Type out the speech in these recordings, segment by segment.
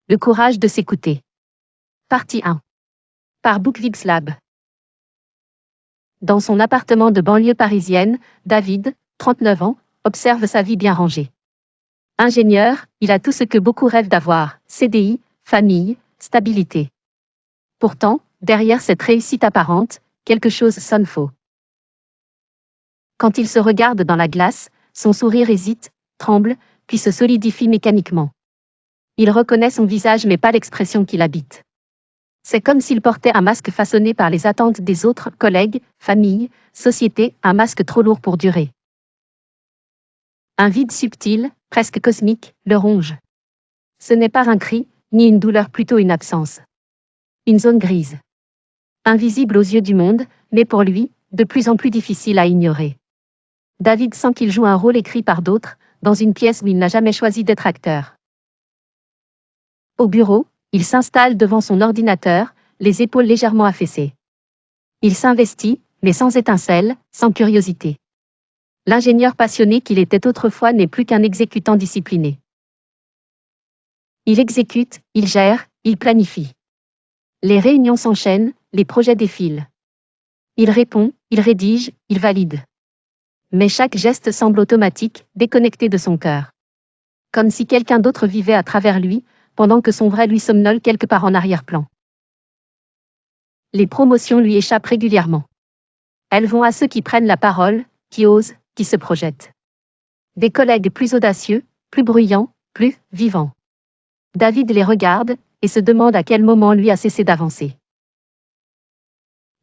Le courage de s'écouter. Partie 1. Par Bookvibs Lab. Dans son appartement de banlieue parisienne, David, 39 ans, observe sa vie bien rangée. Ingénieur, il a tout ce que beaucoup rêvent d'avoir, CDI, famille, stabilité. Pourtant, derrière cette réussite apparente, quelque chose sonne faux. Quand il se regarde dans la glace, son sourire hésite, tremble, puis se solidifie mécaniquement. Il reconnaît son visage mais pas l'expression qui l'habite. C'est comme s'il portait un masque façonné par les attentes des autres, collègues, famille, société, un masque trop lourd pour durer. Un vide subtil, presque cosmique, le ronge. Ce n'est pas un cri, ni une douleur, plutôt une absence. Une zone grise. Invisible aux yeux du monde, mais pour lui, de plus en plus difficile à ignorer. David sent qu'il joue un rôle écrit par d'autres, dans une pièce où il n'a jamais choisi d'être acteur. Au bureau, il s'installe devant son ordinateur, les épaules légèrement affaissées. Il s'investit, mais sans étincelle, sans curiosité. L'ingénieur passionné qu'il était autrefois n'est plus qu'un exécutant discipliné. Il exécute, il gère, il planifie. Les réunions s'enchaînent, les projets défilent. Il répond, il rédige, il valide. Mais chaque geste semble automatique, déconnecté de son cœur. Comme si quelqu'un d'autre vivait à travers lui, pendant que son vrai lui somnole quelque part en arrière-plan. Les promotions lui échappent régulièrement. Elles vont à ceux qui prennent la parole, qui osent, qui se projettent. Des collègues plus audacieux, plus bruyants, plus vivants. David les regarde, et se demande à quel moment lui a cessé d'avancer.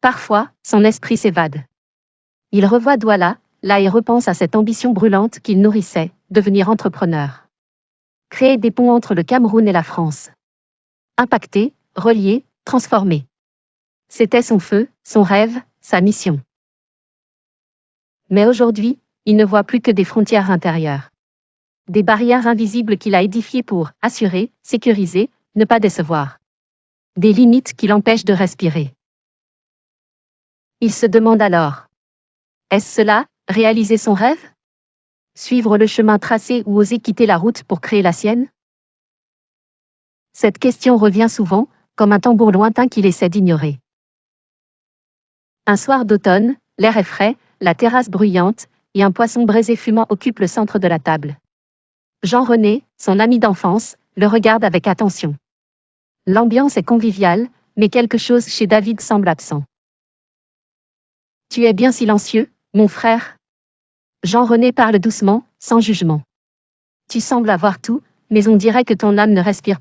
Parfois, son esprit s'évade. Il revoit Douala, là et repense à cette ambition brûlante qu'il nourrissait, devenir entrepreneur. Créer des ponts entre le Cameroun et la France. Impacter, relier, transformer. C'était son feu, son rêve, sa mission. Mais aujourd'hui, il ne voit plus que des frontières intérieures. Des barrières invisibles qu'il a édifiées pour assurer, sécuriser, ne pas décevoir. Des limites qui l'empêchent de respirer. Il se demande alors. Est-ce cela, réaliser son rêve? Suivre le chemin tracé ou oser quitter la route pour créer la sienne? Cette question revient souvent, comme un tambour lointain qu'il essaie d'ignorer. Un soir d'automne, l'air est frais, la terrasse bruyante, et un poisson braisé fumant occupe le centre de la table. Jean-René, son ami d'enfance, le regarde avec attention. L'ambiance est conviviale, mais quelque chose chez David semble absent. Tu es bien silencieux, mon frère? Jean-René parle doucement, sans jugement. Tu sembles avoir tout, mais on dirait que ton âme ne respire